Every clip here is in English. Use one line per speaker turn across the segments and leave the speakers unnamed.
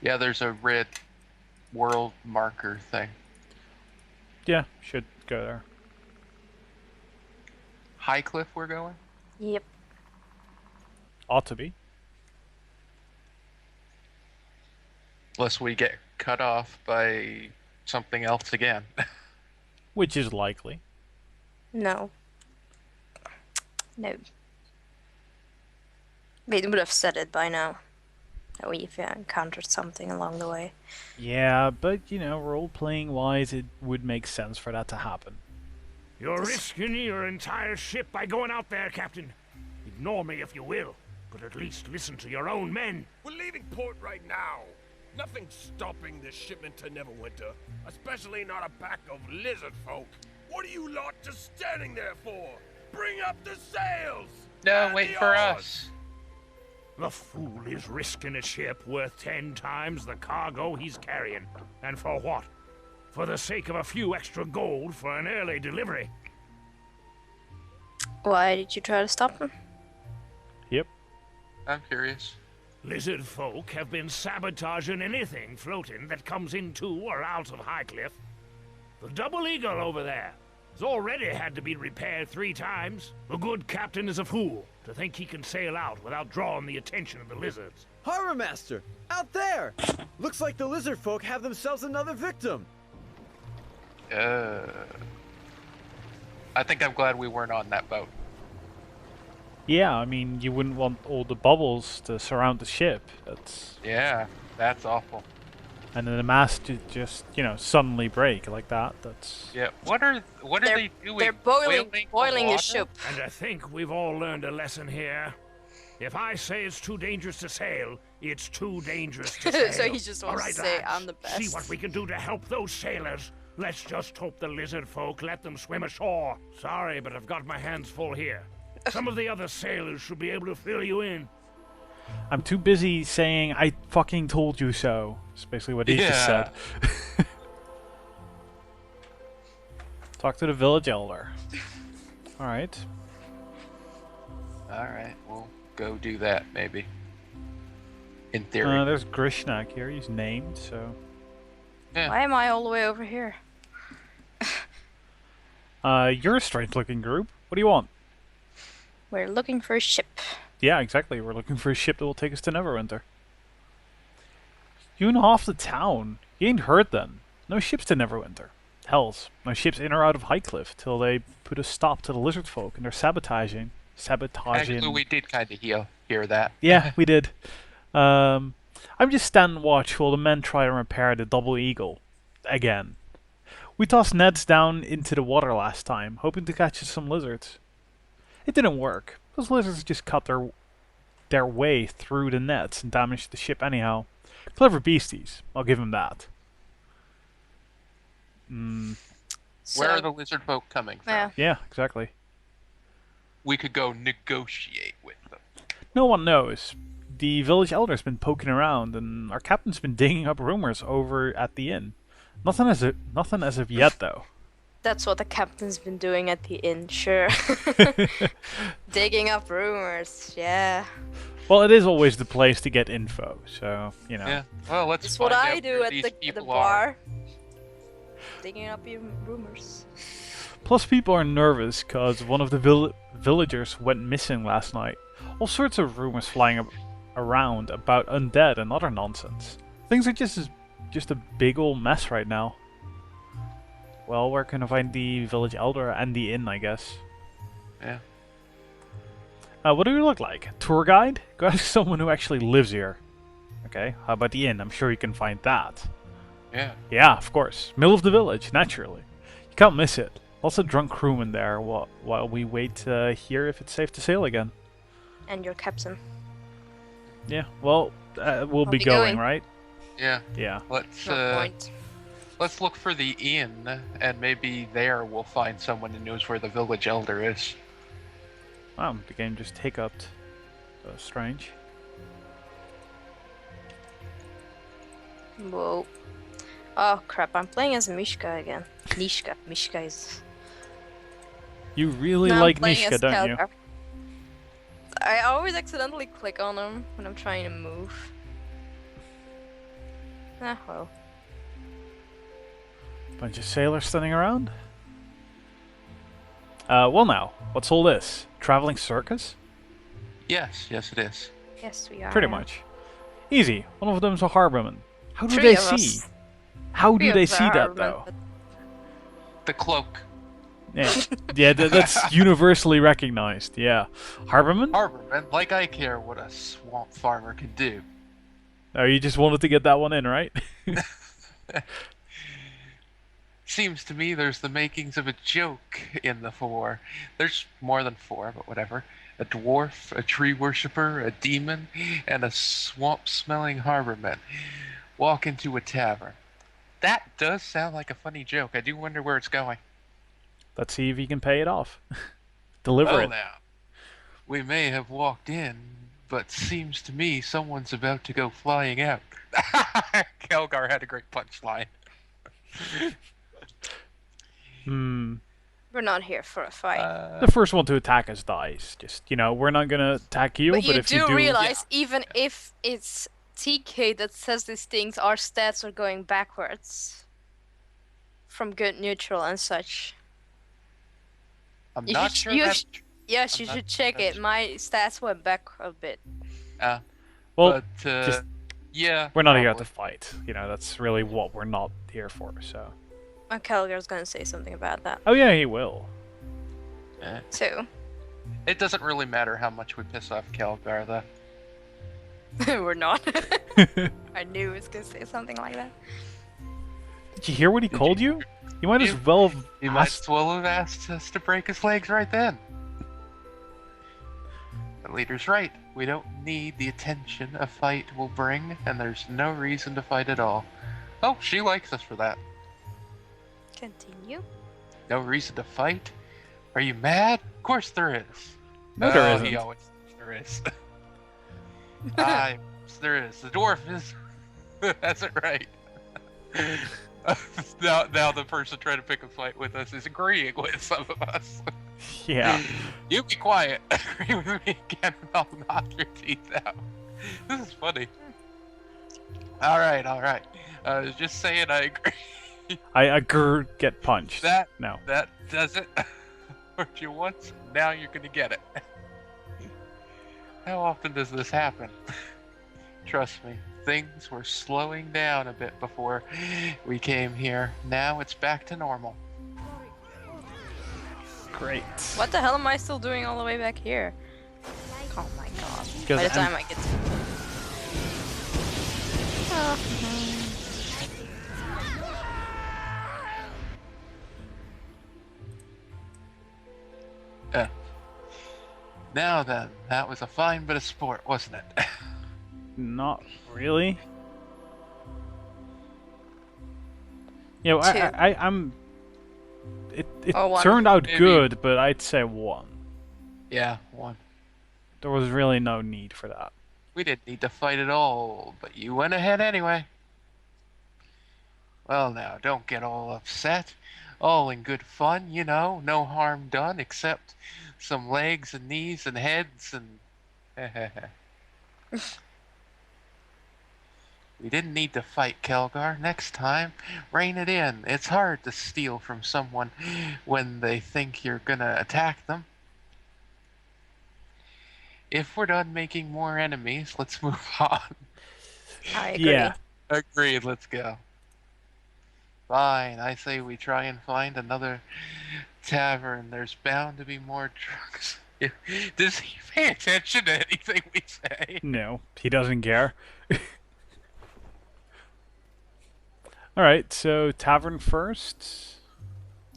Yeah, there's a red world marker thing.
Yeah, should go there.
High Cliff we're going?
Yep.
Ought to be.
Unless we get cut off by something else again.
Which is likely.
No. No. They would have said it by now. That we've encountered something along the way.
Yeah, but you know, role-playing wise, it would make sense for that to happen.
You're risking your entire ship by going out there, Captain. Ignore me if you will, but at least listen to your own men.
We're leaving port right now. Nothing's stopping this shipment to Neverwinter, especially not a pack of lizard folk. What are you lot just standing there for? Bring up the sails!
No,
And
wait
the
for
oars!
us.
The fool is risking a ship worth 10 times the cargo he's carrying. And for what? For the sake of a few extra gold for an early delivery.
Why did you try to stop them?
Yep.
I'm curious.
Lizard folk have been sabotaging anything floating that comes into or out of Highcliff. The Double Eagle over there has already had to be repaired 3 times. The good captain is a fool to think he can sail out without drawing the attention of the lizards.
Harbor Master! Out there! Looks like the lizard folk have themselves another victim!
I think I'm glad we weren't on that boat.
Yeah, I mean, you wouldn't want all the bubbles to surround the ship. That's
Yeah, that's awful.
and then the mast to just, you know, suddenly break like that. That's
Yeah, what are they doing?
They're boiling the
water?
ship.
And I think we've all learned a lesson here. If I say it's too dangerous to sail, it's too dangerous to sail.
So he just wants
All
to
right,
say,
lads,
"I'm the best."
See what we can do to help those sailors. Let's just hope the lizard folk let them swim ashore. Sorry, but I've got my hands full here. Some of the other sailors should be able to fill you in.
I'm too busy saying I fucking told you so. That's basically what he just said. Talk to the village elder. All right.
All right, we'll go do that maybe. In theory.
There's Grishnak here. He's named, so.
Yeah.
Why am I all the way over here?
You're a strange-looking group. What do you want?
We're looking for a ship.
Yeah, exactly. We're looking for a ship that will take us to Neverwinter. You and half the town. You ain't heard then. No ships to Neverwinter. Hells, no ships in or out of Highcliff till they put a stop to the lizard folk and their sabotaging.
Actually, we did kind of hear that.
Yeah, we did. I'm just standing watch while the men try to repair the Double Eagle. Again. We tossed nets down into the water last time, hoping to catch some lizards. It didn't work. Those lizards just cut their way through the nets and damaged the ship anyhow. Clever beasties, I'll give them that.
Where are the lizard folk coming from?
Yeah.
Yeah, exactly.
We could go negotiate with them.
No one knows. The village elder's been poking around, and our captain's been digging up rumors over at the inn. Nothing as of yet, though.
That's what the captain's been doing at the inn, sure. Digging up rumors, yeah.
Well, it is always the place to get info, so, you know.
Yeah. Well, let's
It's
find
what I
out
do
where
at
these
the
people
bar. Digging up your rumors.
Plus, people are nervous because one of the villagers went missing last night. All sorts of rumors flying around about undead and other nonsense. Things are just a big old mess right now. Well, where can I find the village elder and the inn, I guess?
Yeah.
What do you look like? Tour guide? Go ask someone who actually lives here. Okay, how about the inn? I'm sure you can find that.
Yeah.
Yeah, of course. Middle of the village, naturally. You can't miss it. Lots of drunk crewmen there while we wait here if it's safe to sail again.
And your captain.
Yeah, well, we'll be
be
going,
going.
right?
Yeah.
Yeah.
No point.
Let's look for the inn, and maybe there we'll find someone who knows where the village elder is.
Wow, the game just hiccuped. Strange.
Whoa. Oh crap, I'm playing as Mishka again. Nishka. Mishka is...
You really
No, I'm
like
playing
Mishka,
as
don't you?
Kelgar. I always accidentally click on him when I'm trying to move. Ah, well.
Bunch of sailors standing around. Well now, what's all this? Traveling circus?
Yes, yes it is.
Yes, we are.
Pretty much. Easy. One of them's a harborman. How do
Three
they
of
see?
us.
How
Three
do
of
they
us
see
are
that
harbormen,
though?
but
The cloak.
Yeah, yeah, that's universally recognized. Yeah, harborman.
Harborman, like I care what a swamp farmer can do.
Oh, you just wanted to get that one in, right?
Seems to me there's the makings of a joke in the four. There's more than four, but whatever. A dwarf, a tree worshipper, a demon, and a swamp-smelling harborman walk into a tavern. That does sound like a funny joke. I do wonder where it's going.
Let's see if you can pay it off. Deliver
Well
it.
now, we may have walked in, but seems to me someone's about to go flying out. Kelgar had a great punchline.
we're not here for a fight.
The first one to attack us dies. Just, we're not gonna attack you,
but you
if you do...
realize, even if it's TK that says these things, our stats are going backwards. From good, neutral, and such.
I'm not sure that's true.
Yes,
I'm
you
not
should check
sure
it. My stats went back a bit.
Well,
but,
just-
yeah.
We're not here
probably.
to fight. That's really what we're not here for, so...
Kelgar's gonna say something about that,
Oh yeah, he will.
too.
It doesn't really matter how much we piss off Kelgar, though.
We're not. I knew he was gonna say something like that.
Did you hear what he called you? You might as well have
You might
asked...
as well have asked us to break his legs right then. The leader's right. We don't need the attention a fight will bring, and there's no reason to fight at all. Oh, she likes us for that.
Continue.
No reason to fight? Are you mad? Of course there is.
No, there
He
isn't.
always thinks there is. There is. The dwarf is. That's it right. now the person trying to pick a fight with us is agreeing with some of us.
Yeah.
You be quiet. Agree with me again, and I'll knock your teeth out. This is funny. All right. I was just saying I agree.
I get punched. No.
That does it. Hurt you once, now you're gonna get it. How often does this happen? Trust me, things were slowing down a bit before we came here. Now it's back to normal.
Great.
What the hell am I still doing all the way back here? Oh my god.
Because
By the time I get to...
Now then, that was a fine bit of sport, wasn't it?
Not really. You know,
Two.
I'm. It
Or one.
turned out
Maybe.
good, but I'd say 1.
Yeah, one.
There was really no need for that.
We didn't need to fight at all, but you went ahead anyway. Well now, don't get all upset. All in good fun, no harm done except some legs and knees and heads and... We didn't need to fight, Kelgar. Next time, rein it in. It's hard to steal from someone when they think you're gonna attack them. If we're done making more enemies, let's move on.
I agree.
Yeah.
Agreed, let's go. Fine, I say we try and find another tavern. There's bound to be more drunks. Does he pay attention to anything we say?
No, he doesn't care. Alright, so tavern first.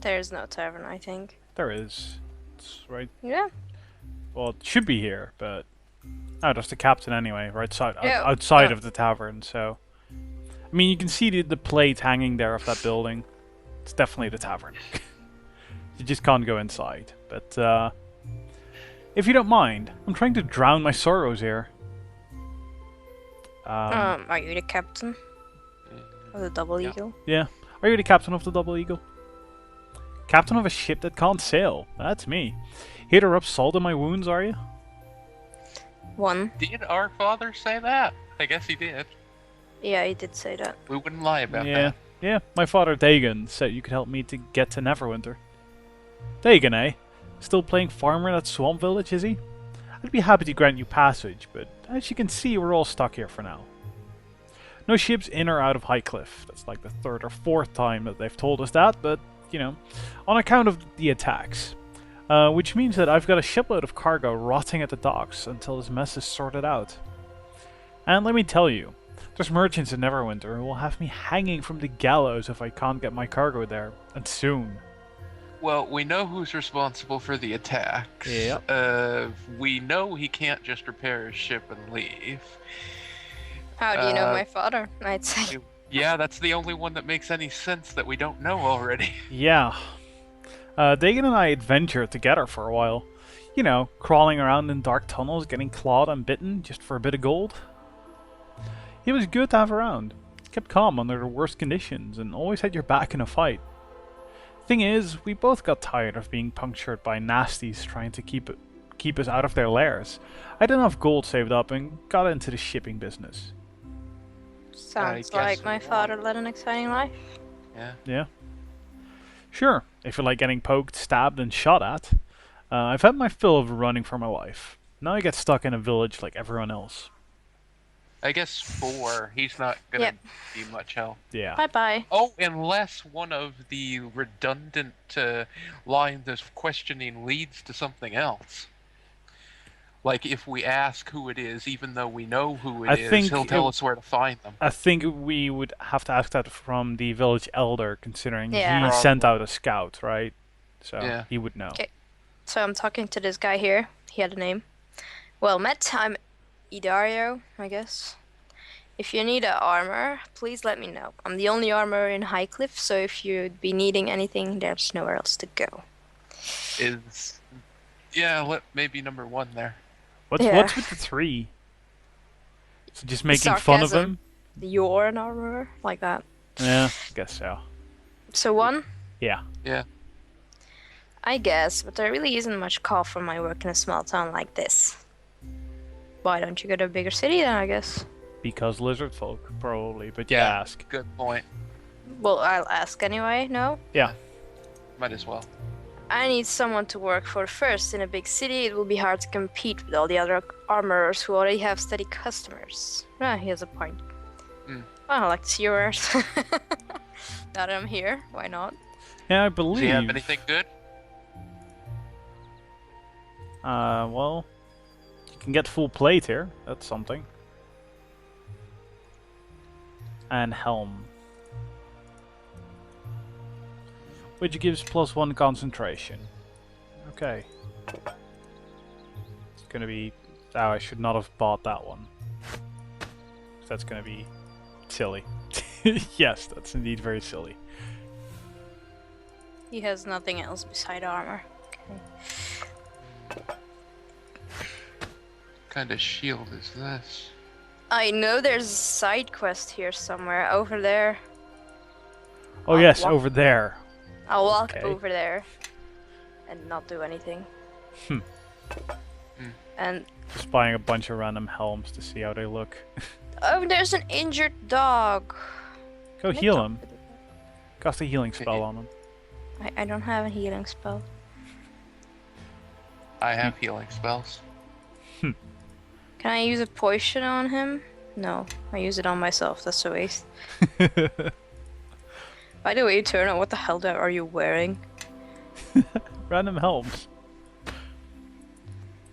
There's no tavern, I think.
There is. It's right.
Yeah.
Well, it should be here, but. Oh, there's the captain anyway, right
Yeah,
outside of the tavern, so. I mean, you can see the plate hanging there of that building. It's definitely the tavern. You just can't go inside. But, if you don't mind, I'm trying to drown my sorrows here.
Are you the captain? Of the Double Eagle?
Yeah. Are you the captain of the Double Eagle? Captain of a ship that can't sail. That's me. Here to rub salt in my wounds, are you?
1.
Did our father say that? I guess he did.
Yeah, he did say that.
We wouldn't lie about
Yeah.
that.
Yeah, my father Dagon said you could help me to get to Neverwinter. Dagon, eh? Still playing farmer in that swamp village, is he? I'd be happy to grant you passage, but as you can see, we're all stuck here for now. No ships in or out of Highcliff. That's like the third or fourth time that they've told us that, but, you know, on account of the attacks. Which means that I've got a shipload of cargo rotting at the docks until this mess is sorted out. And let me tell you, there's merchants in Neverwinter who will have me hanging from the gallows if I can't get my cargo there, and soon.
Well, we know who's responsible for the attacks.
Yep.
We know he can't just repair his ship and leave.
How do you know
Uh,
my father? I'd say.
Yeah, that's the only one that makes any sense that we don't know already.
Yeah. Dagon and I adventured together for a while. You know, crawling around in dark tunnels, getting clawed and bitten just for a bit of gold. He was good to have around. Kept calm under the worst conditions and always had your back in a fight. Thing is, we both got tired of being punctured by nasties trying to keep us out of their lairs. I had enough gold saved up and got into the shipping business.
Sounds
guess
like my
so.
father led an exciting life.
Yeah.
Yeah. Sure, if you like getting poked, stabbed, and shot at. I've had my fill of running for my life. Now I get stuck in a village like everyone else.
I guess 4. He's not gonna
Yep.
be much help.
Yeah.
Bye bye.
Oh, unless one of the redundant lines of questioning leads to something else. Like if we ask who it is, even though we know who
I
it is,
think
he'll tell
it-
us where to find them.
I think we would have to ask that from the village elder, considering
Yeah.
he sent out a scout, right? So
Yeah.
he would know.
Okay. So I'm talking to this guy here. He had a name. Well met, I'm Idario, I guess. If you need a armor, please let me know. I'm the only armorer in Highcliff, so if you'd be needing anything, there's nowhere else to go.
Maybe number 1 there.
What's
Yeah.
what's with the 3? So just making fun of
sarcasm.
him?
You're an armorer? Like that.
Yeah, I guess so.
So 1?
Yeah.
Yeah.
I guess, but there really isn't much call for my work in a small town like this. Why don't you go to a bigger city then, I guess?
Because lizard folk, probably, but
Yeah.
yeah, ask.
Good point.
Well, I'll ask anyway, no?
Yeah.
Might as well.
I need someone to work for first. In a big city, it will be hard to compete with all the other armorers who already have steady customers. Ah, he has a point.
Hmm.
Well, I like to see yours. Now that I'm here, why not?
Yeah, I
Does
believe.
he have anything good?
Well, you can get full plate here. That's something. And helm. Which gives +1 concentration. Okay. It's gonna be... Oh, I should not have bought that one. That's gonna be silly. Yes, that's indeed very silly.
He has nothing else beside armor. Okay.
What kind of shield is this?
I know there's a side quest here somewhere. Over there.
Oh
I'll
yes,
walk-
over there.
I'll walk
Okay.
over there and not do anything.
Hmm.
And
Just buying a bunch of random helms to see how they look.
oh, there's an injured dog.
Go
Can I
heal
talk
him.
to the dog?
Cast a healing spell on him.
I don't have a healing spell.
I have healing spells.
Can I use a potion on him? No, I use it on myself. That's a waste. By the way, Eternal, what the hell are you wearing?
Random helms.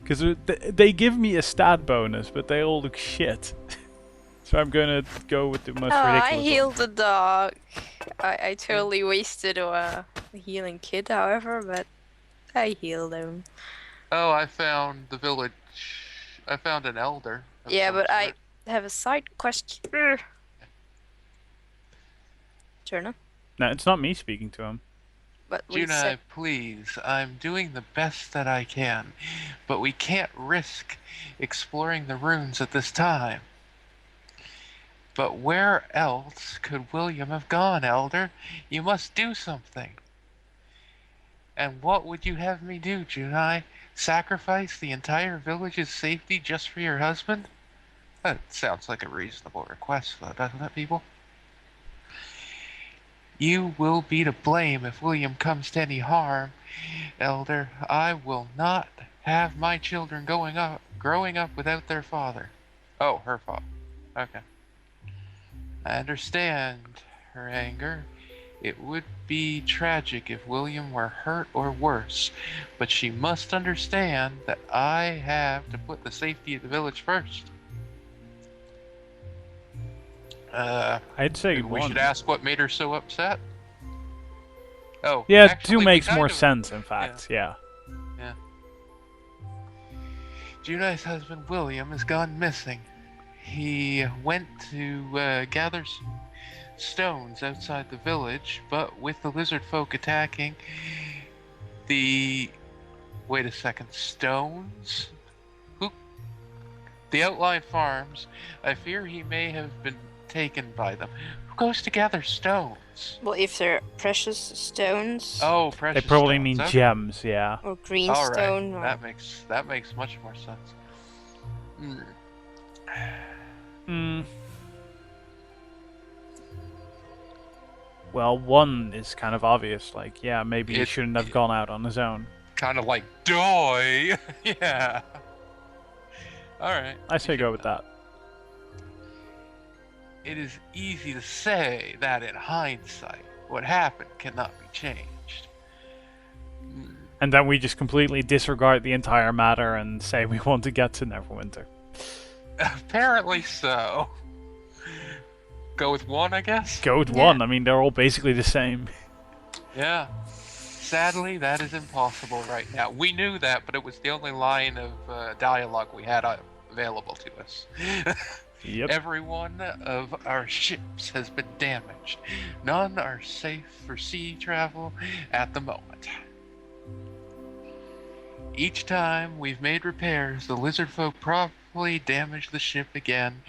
Because they give me a stat bonus, but they all look shit. So I'm gonna go with the most
Oh,
ridiculous
I
one.
healed the dog. I totally wasted a healing kit, however, but I healed him.
Oh, I found the village. I found an elder. of
Yeah,
some
but I
sort.
have a side quest here. Turner,
No, it's not me speaking to him.
but we
Junai,
said
please. I'm doing the best that I can, but we can't risk exploring the ruins at this time. But where else could William have gone, Elder? You must do something. And what would you have me do, Junai? Sacrifice the entire village's safety just for your husband? That sounds like a reasonable request, though, doesn't it, people? You will be to blame if William comes to any harm, Elder. I will not have my children growing up without their father. Oh, her father. Okay. I understand her anger. It would be tragic if William were hurt or worse, but she must understand that I have to put the safety of the village first.
I'd say
Maybe we
one.
should ask what made her so upset. Oh,
Yeah,
actually,
two
we
makes
kind
more
of-
sense, in fact. Yeah.
Yeah. Junai's husband William has gone missing. He went to gather some stones outside the village, but with the lizard folk attacking the... Wait a second, stones? Who? The outlying farms. I fear he may have been taken by them. Who goes to gather stones?
Well, if they're precious stones
Oh,
They
precious
probably
stones.
mean
Okay.
gems, yeah.
or green
All right,
stone, or
that makes much more sense. Hmm.
Hmm. Well, one is kind of obvious. Like, yeah, maybe he shouldn't have gone out on his own.
Kind of like doy. Yeah. All right.
I say go with that.
It is easy to say that in hindsight, what happened cannot be changed. Hmm.
And then we just completely disregard the entire matter and say we want to get to Neverwinter.
Apparently so. Go with one, I guess?
Go with
Yeah.
one. I mean, they're all basically the same.
Yeah. Sadly, that is impossible right now. We knew that, but it was the only line of dialogue we had available to us.
Yep.
Every one of our ships has been damaged. None are safe for sea travel at the moment. Each time we've made repairs, the lizard folk probably damage the ship again.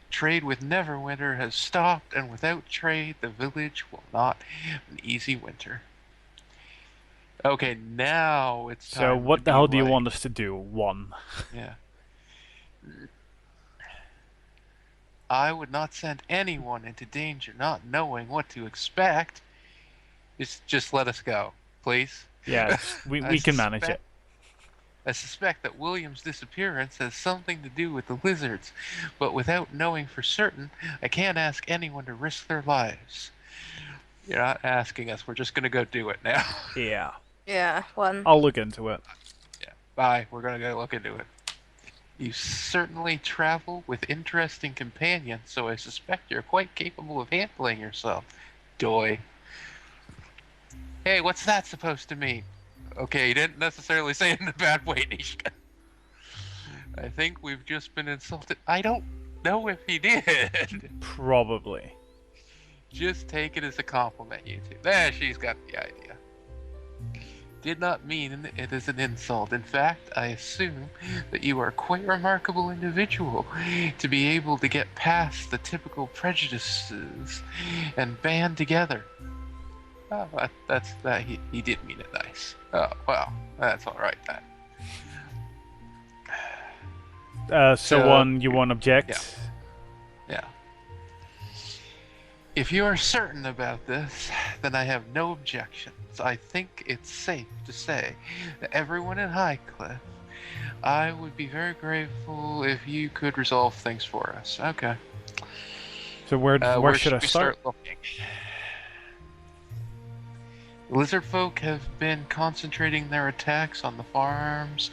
Trade with Neverwinter has stopped, and without trade, the village will not have an easy winter. Okay, now it's time
So
to
what the
be
hell do you
like-
want us to do? One.
Yeah. I would not send anyone into danger not knowing what to expect. Just let us go, please.
Yeah, we
I
can manage it.
suspect- I suspect that William's disappearance has something to do with the lizards, but without knowing for certain, I can't ask anyone to risk their lives. You're not asking us, we're just gonna go do it now.
Yeah.
yeah, one.
I'll look into it.
Yeah, bye, we're gonna go look into it. You certainly travel with interesting companions, so I suspect you're quite capable of handling yourself. Doy. Hey, what's that supposed to mean? Okay, he didn't necessarily say it in a bad way, Nishka. I think we've just been insulted. I don't know if he did.
Probably.
Just take it as a compliment, you two. There, she's got the idea. Did not mean it as an insult. In fact, I assume that you are a quite remarkable individual to be able to get past the typical prejudices and band together. Oh, that's that. He did mean it nice. Oh, well, that's all right then.
So one, you won't object?
Yeah. If you are certain about this, then I have no objections. I think it's safe to say that everyone in Highcliffe, I would be very grateful if you could resolve things for us. Okay.
So where should I
we
start?
looking? Lizard folk have been concentrating their attacks on the farms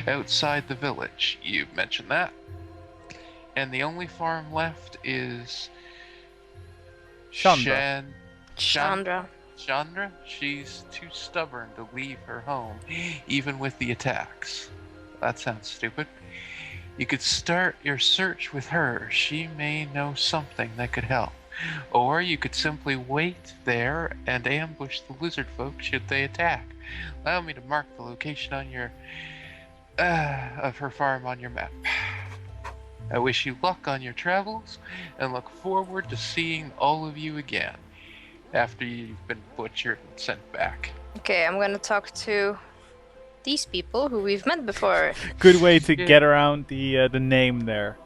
outside the village. You mentioned that. And the only farm left is
Chandra.
Chandra.
She's too stubborn to leave her home, even with the attacks. That sounds stupid. You could start your search with her. She may know something that could help. Or you could simply wait there and ambush the lizard folk should they attack. Allow me to mark the location on your of her farm on your map. I wish you luck on your travels and look forward to seeing all of you again after you've been butchered and sent back.
Okay, I'm gonna talk to these people who we've met before.
Good way to
Yeah.
get around the name there.